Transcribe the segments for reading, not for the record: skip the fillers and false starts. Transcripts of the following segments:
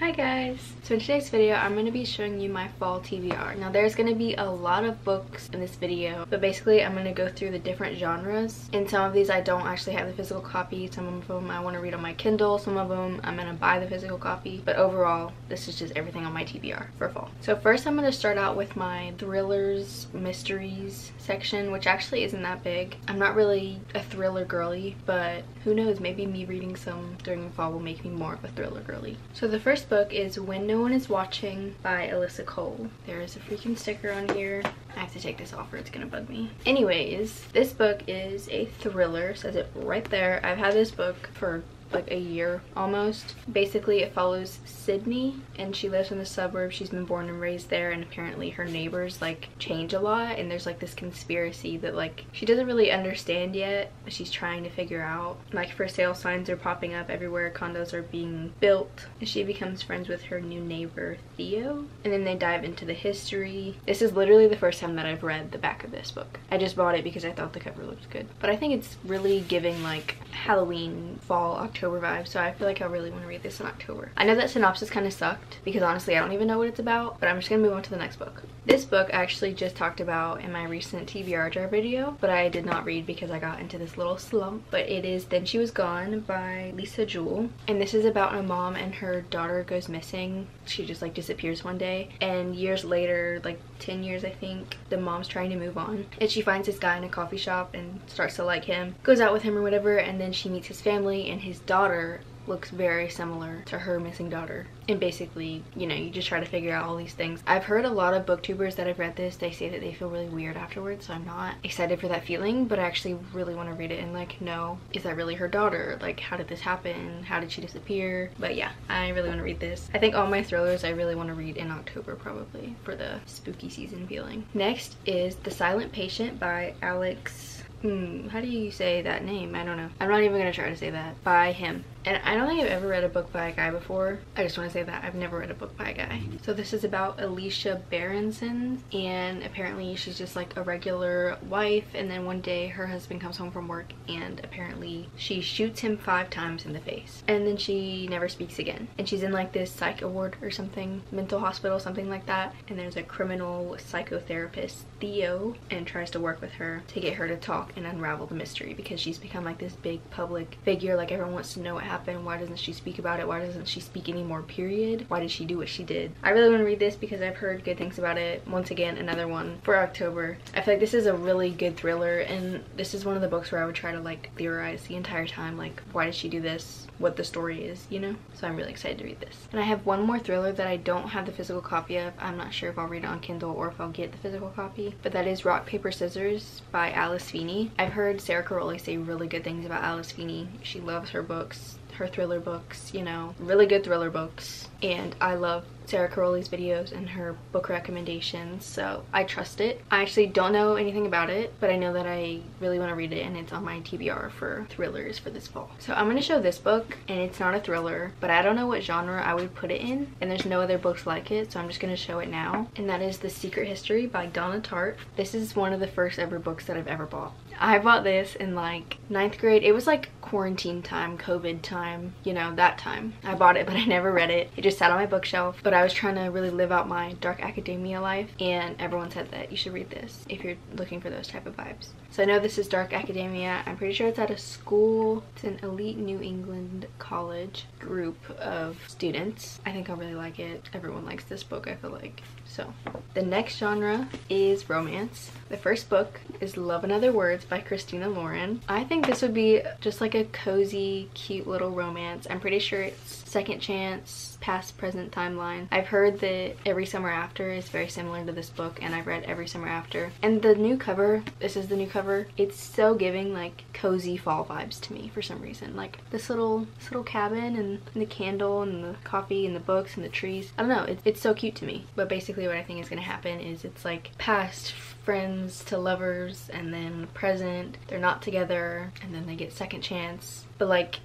Hi guys! So in today's video, I'm going to be showing you my fall TBR. Now there's going to be a lot of books in this video, but basically I'm going to go through the different genres. And some of these I don't actually have the physical copy, some of them I want to read on my Kindle, some of them I'm going to buy the physical copy. But overall, this is just everything on my TBR for fall. So first I'm going to start out with my thrillers, mysteries section, which actually isn't that big. I'm not really a thriller girly, but who knows, maybe me reading some during the fall will make me more of a thriller girly. So the first book is When No One Is Watching by Alyssa Cole. There is a freaking sticker on here. I have to take this off or it's gonna bug me. Anyways, this book is a thriller, says it right there. I've had this book for like a year almost. Basically it follows Sydney and she lives in the suburbs. She's been born and raised there, and apparently her neighbors like change a lot, and there's like this conspiracy that like she doesn't really understand yet, but she's trying to figure out. Like for sale signs are popping up everywhere, condos are being built, and she becomes friends with her new neighbor Theo, and then they dive into the history. This is literally the first time that I've read the back of this book. I just bought it because I thought the cover looked good, but I think it's really giving like Halloween, fall, October vibes, so I feel like I really want to read this in October. I know that synopsis kind of sucked because honestly I don't even know what it's about, but I'm just gonna move on to the next book. This book I actually just talked about in my recent TBR jar video, but I did not read because I got into this little slump. But it is Then She Was Gone by Lisa Jewell, and this is about a mom and her daughter goes missing. She just like disappears one day, and years later, like 10 years I think, the mom's trying to move on and she finds this guy in a coffee shop and starts to like him, goes out with him or whatever, and then she meets his family, and his daughter looks very similar to her missing daughter. And basically, you know, you just try to figure out all these things. I've heard a lot of booktubers that have read this, they say that they feel really weird afterwards, so I'm not excited for that feeling, but I actually really want to read it and like know, is that really her daughter? Like, how did this happen? How did she disappear? But yeah, I really want to read this. I think all my thrillers I really want to read in October probably for the spooky season feeling. Next is The Silent Patient by Alex, how do you say that name? I don't know. I'm not even gonna try to say that. By him. And I don't think I've ever read a book by a guy before. I just want to say that I've never read a book by a guy. So this is about Alicia Berenson, and apparently she's just like a regular wife, and then one day her husband comes home from work and apparently she shoots him 5 times in the face, and then she never speaks again. And she's in like this psych ward or something, mental hospital, something like that, and there's a criminal psychotherapist, Theo, and tries to work with her to get her to talk and unravel the mystery, because she's become like this big public figure. Like everyone wants to know what happened. Why doesn't she speak about it? Why doesn't she speak anymore, period? Why did she do what she did? I really want to read this because I've heard good things about it. Once again, another one for October. I feel like this is a really good thriller, and this is one of the books where I would try to like theorize the entire time, like why did she do this, what the story is, you know? So I'm really excited to read this. And I have one more thriller that I don't have the physical copy of. I'm not sure if I'll read it on Kindle or if I'll get the physical copy, but that is Rock Paper Scissors by Alice Feeney. I've heard Sarah Caroli say really good things about Alice Feeney. She loves her books, her thriller books, you know, really good thriller books, and I love Sarah Caroli's videos and her book recommendations, so I trust it. I actually don't know anything about it, but I know that I really want to read it, and it's on my TBR for thrillers for this fall. So I'm going to show this book, and it's not a thriller, but I don't know what genre I would put it in, and there's no other books like it, so I'm just going to show it now, and that is The Secret History by Donna Tartt. This is one of the first ever books that I've ever bought. I bought this in like 9th grade. It was like quarantine time, COVID time, you know, that time. I bought it, but I never read it. It just sat on my bookshelf, but I was trying to really live out my dark academia life, and everyone said that you should read this if you're looking for those type of vibes. So I know this is dark academia. I'm pretty sure it's at a school. It's an elite New England college group of students. I think I'll really like it. Everyone likes this book, I feel like. So the next genre is romance. The first book is Love and Other Words by Christina Lauren. I think this would be just like a cozy, cute little romance. I'm pretty sure it's second chance, past, present timeline. I've heard that Every Summer After is very similar to this book, and I've read Every Summer After. And the new cover, this is the new cover, it's so giving like cozy fall vibes to me for some reason. Like this little cabin and the candle and the coffee and the books and the trees. I don't know, it's so cute to me. But basically what I think is gonna happen is it's like past friends to lovers, and then present they're not together, and then they get second chance,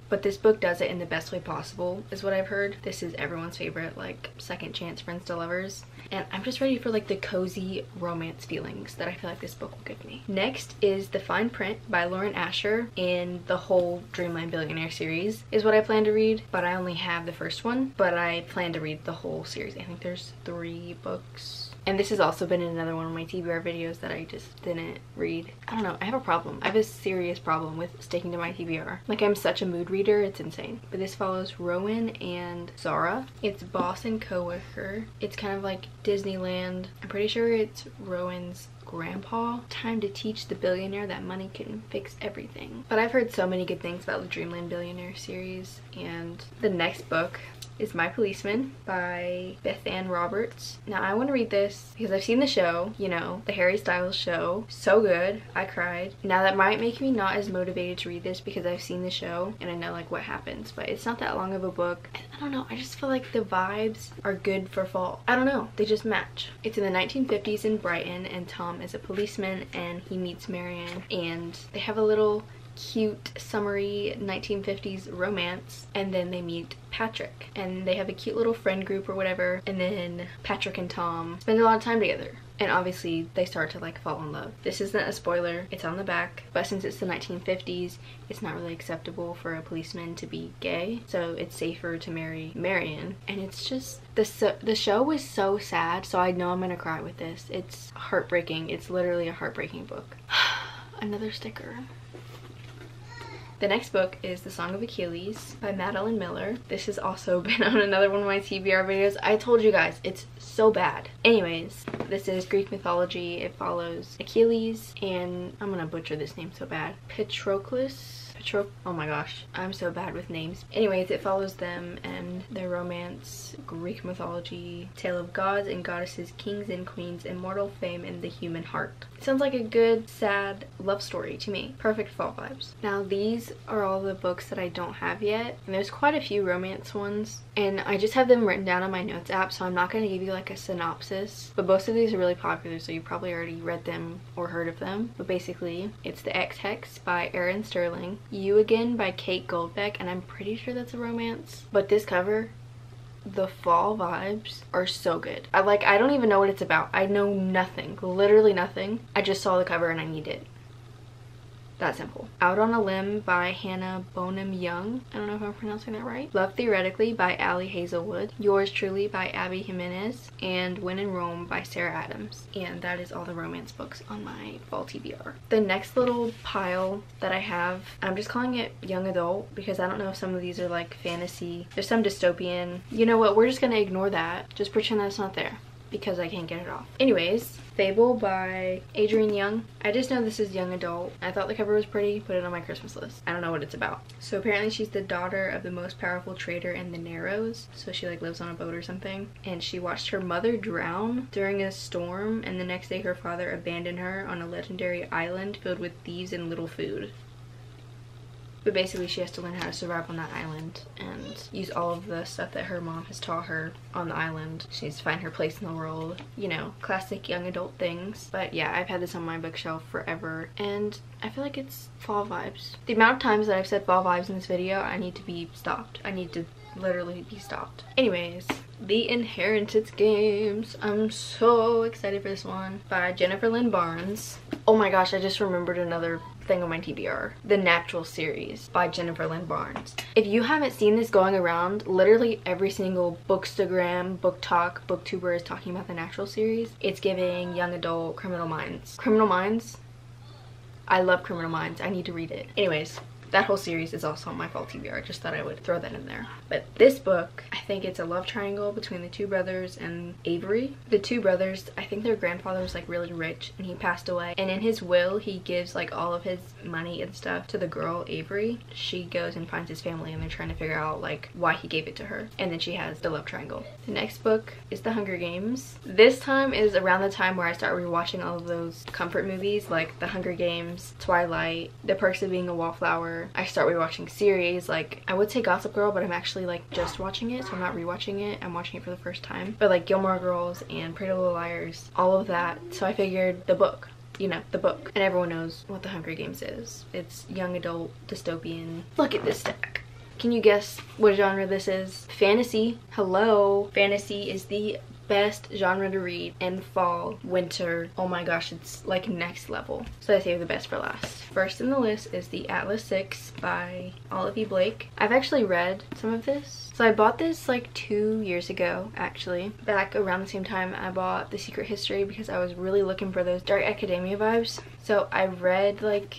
but this book does it in the best way possible is what I've heard. This is everyone's favorite, like, second chance friends to lovers, and I'm just ready for like the cozy romance feelings that I feel like this book will give me. Next is The Fine Print by Lauren Asher, and the whole Dreamland Billionaire series is what I plan to read, but I only have the first one, but I plan to read the whole series. I think there's 3 books. And this has also been in another one of my TBR videos that I just didn't read. I don't know, I have a problem. I have a serious problem with sticking to my TBR. Like, I'm such a mood reader, it's insane. But this follows Rowan and Zara. It's boss and co-worker. It's kind of like Disneyland. I'm pretty sure it's Rowan's grandpa. Time to teach the billionaire that money can fix everything. But I've heard so many good things about the Dreamland Billionaire series. And the next book is My Policeman by Beth Ann Roberts. Now I want to read this because I've seen the show, you know, the Harry Styles show. So good. I cried. Now that might make me not as motivated to read this because I've seen the show and I know like what happens, but it's not that long of a book. And I don't know, I just feel like the vibes are good for fall. I don't know, they just match. It's in the 1950s in Brighton, and Tom is a policeman and he meets Marion, and they have a little cute summery 1950s romance, and then they meet Patrick and they have a cute little friend group or whatever, and then Patrick and Tom spend a lot of time together, and obviously they start to like fall in love. This isn't a spoiler, it's on the back, but since it's the 1950s, it's not really acceptable for a policeman to be gay, so it's safer to marry Marion. And it's just the show was so sad, so I know I'm gonna cry with this. It's heartbreaking. It's literally a heartbreaking book. Another sticker. The next book is The Song of Achilles by Madeline Miller. This has also been on another one of my TBR videos. I told you guys, it's so bad. Anyways, this is Greek mythology. It follows Achilles and, I'm gonna butcher this name so bad, Patroclus? Oh my gosh, I'm so bad with names. Anyways, it follows them and their romance, Greek mythology, tale of gods and goddesses, kings and queens, immortal fame, and the human heart. It sounds like a good, sad love story to me. Perfect fall vibes. Now, these are all the books that I don't have yet, and there's quite a few romance ones, and I just have them written down on my notes app, so I'm not going to give you like a synopsis, but most of these are really popular, so you probably already read them or heard of them. But basically, it's The Ex-Hex by Erin Sterling, You Again by Kate Goldbeck, and I'm pretty sure that's a romance. But this cover, the fall vibes are so good. I don't even know what it's about. I know nothing, literally nothing. I just saw the cover and I need it. That simple. Out on a Limb by Hannah Bonham Young. I don't know if I'm pronouncing that right. Love Theoretically by Allie Hazelwood. Yours Truly by Abby Jimenez. And When in Rome by Sarah Adams. And that is all the romance books on my fall TBR. The next little pile that I have, I'm just calling it young adult because I don't know if some of these are like fantasy. There's some dystopian. You know what? We're just gonna ignore that. Just pretend that's not there because I can't get it off. Anyways, Fable by Adrienne Young. I just know this is young adult. I thought the cover was pretty, put it on my Christmas list. I don't know what it's about. So apparently she's the daughter of the most powerful trader in the Narrows. So she like lives on a boat or something. And she watched her mother drown during a storm, and the next day her father abandoned her on a legendary island filled with thieves and little food. But basically she has to learn how to survive on that island and use all of the stuff that her mom has taught her on the island. She needs to find her place in the world. You know, classic young adult things. But yeah, I've had this on my bookshelf forever and I feel like it's fall vibes. The amount of times that I've said fall vibes in this video, I need to be stopped. I need to literally be stopped. Anyways, The Inheritance Games. I'm so excited for this one by Jennifer Lynn Barnes. Oh my gosh, I just remembered another thing on my TBR. The Natural series by Jennifer Lynn Barnes. If you haven't seen this going around, literally every single Bookstagram, Book Talk, Booktuber is talking about the Natural series. It's giving young adult Criminal Minds. Criminal Minds? I love Criminal Minds. I need to read it. Anyways, that whole series is also on my fall TBR. I just thought I would throw that in there. But this book, I think it's a love triangle between the two brothers and Avery. The two brothers, I think their grandfather was like really rich and he passed away. And in his will, he gives like all of his money and stuff to the girl, Avery. She goes and finds his family and they're trying to figure out like why he gave it to her. And then she has the love triangle. The next book is The Hunger Games. This time is around the time where I start rewatching all of those comfort movies like The Hunger Games, Twilight, The Perks of Being a Wallflower. I start rewatching series, like I would say Gossip Girl, but I'm actually like just watching it, so I'm not rewatching it. I'm watching it for the first time. But like Gilmore Girls and Pretty Little Liars, all of that. So I figured the book. you know, the book. And everyone knows what the Hunger Games is. It's young adult dystopian. Look at this stack. Can you guess what genre this is? Fantasy. Hello. Fantasy is the best genre to read in fall, winter. Oh my gosh, it's like next level. So I saved the best for last. First in the list is The Atlas 6 by Olivia Blake. I've actually read some of this. So I bought this like 2 years ago, actually. Back around the same time I bought The Secret History because I was really looking for those dark academia vibes. So I read like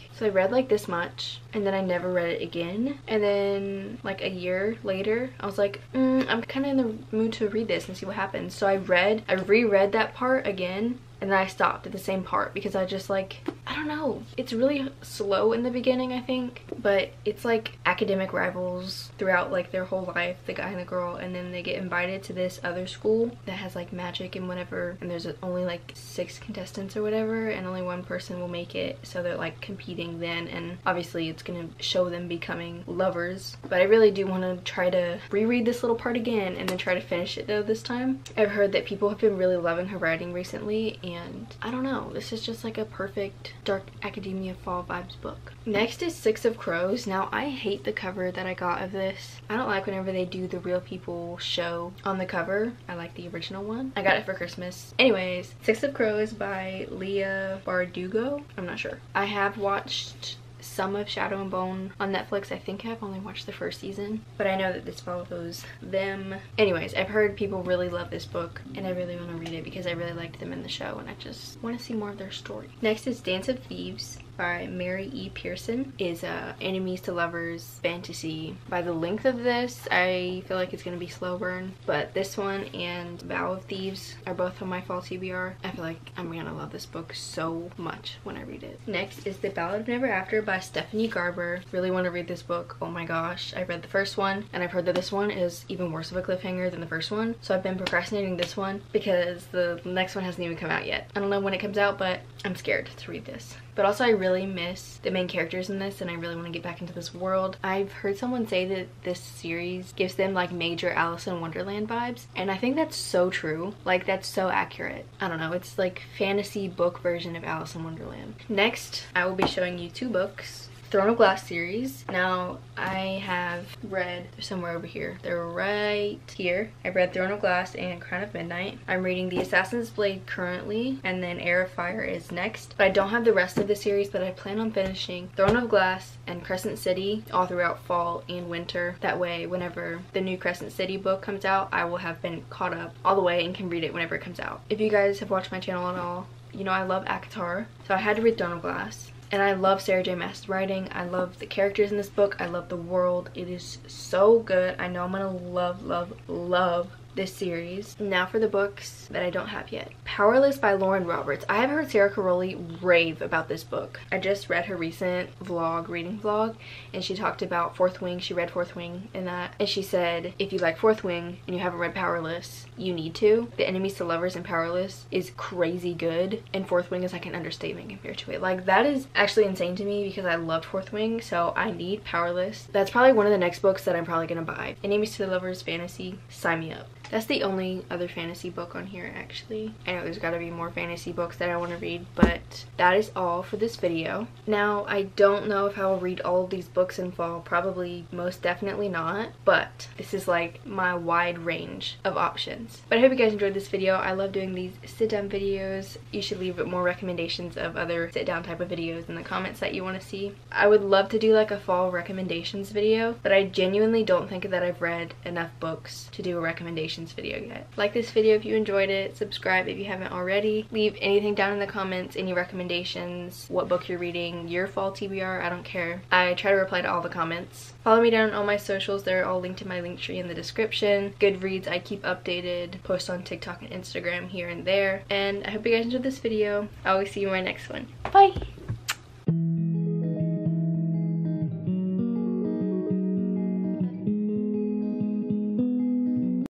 this much, and then I never read it again. And then like a year later, I was like, I'm kind of in the mood to read this and see what happens. So I reread that part again, and then I stopped at the same part because I just like, I don't know. It's really slow in the beginning, I think, but it's like academic rivals throughout like their whole life, the guy and the girl, and then they get invited to this other school that has like magic and whatever, and there's only like 6 contestants or whatever, and only one person will make it, so they're like competing then, and obviously it's gonna show them becoming lovers. But I really do want to try to reread this little part again and then try to finish it though this time. I've heard that people have been really loving her writing recently, and I don't know, this is just like a perfect dark academia fall vibes book. Next is 6 of Crows. Now I hate the cover that I got of this. I don't like whenever they do the real people show on the cover. I like the original one. I got it for Christmas. Anyways, 6 of Crows by Leah Bardugo. I'm not sure. I have watched some of Shadow and Bone on Netflix. I think I've only watched the first season, but I know that this follows them. Anyways, I've heard people really love this book, and I really want to read it because I really liked them in the show, and I just want to see more of their story. Next is Dance of Thieves by Mary E. Pearson. Is enemies to lovers fantasy. By the length of this, I feel like it's gonna be slow burn, but this one and Vow of Thieves are both on my fall TBR. I feel like I'm gonna love this book so much when I read it. Next is The Ballad of Never After by Stephanie Garber. Really want to read this book. Oh my gosh, I read the first one, and I've heard that this one is even worse of a cliffhanger than the first one, so I've been procrastinating this one because the next one hasn't even come out yet. I don't know when it comes out, but I'm scared to read this. But also I really miss the main characters in this, and I really want to get back into this world. I've heard someone say that this series gives them like major Alice in Wonderland vibes, and I think that's so true. Like, that's so accurate. I don't know, it's like fantasy book version of Alice in Wonderland. Next, I will be showing you 2 books. Throne of Glass series. Now I have read, they're somewhere over here, they're right here. I've read Throne of Glass and Crown of Midnight. I'm reading The Assassin's Blade currently, and then Heir of Fire is next, but I don't have the rest of the series, but I plan on finishing Throne of Glass and Crescent City all throughout fall and winter. That way whenever the new Crescent City book comes out, I will have been caught up all the way and can read it whenever it comes out. If you guys have watched my channel at all, you know I love ACOTAR, so I had to read Throne of Glass. And I love Sarah J. Maas's writing. I love the characters in this book. I love the world. It is so good. I know I'm gonna love, love, love this series. Now for the books that I don't have yet. Powerless by Lauren Roberts. I have heard Sarah Caroli rave about this book. I just read her recent reading vlog, and she talked about Fourth Wing. She read Fourth Wing in that, and she said if you like Fourth Wing and you haven't read Powerless, you need to. The Enemies to Lovers in Powerless is crazy good, and Fourth Wing is like an understatement compared to it. Like, that is actually insane to me because I loved Fourth Wing, so I need Powerless. That's probably one of the next books that I'm probably gonna buy. Enemies to Lovers fantasy, sign me up. That's the only other fantasy book on here, actually. I know there's got to be more fantasy books that I want to read, but that is all for this video. Now, I don't know if I will read all of these books in fall. Probably, most definitely not, but this is like my wide range of options. But I hope you guys enjoyed this video. I love doing these sit-down videos. You should leave more recommendations of other sit-down type of videos in the comments that you want to see. I would love to do like a fall recommendations video, but I genuinely don't think that I've read enough books to do a recommendation video yet. Like this video if you enjoyed it, subscribe if you haven't already, leave anything down in the comments, any recommendations, what book you're reading, your fall TBR, I don't care. I try to reply to all the comments. Follow me down on all my socials, they're all linked in my link tree in the description. Goodreads, I keep updated, post on TikTok and Instagram here and there, and I hope you guys enjoyed this video. I will see you in my next one. Bye!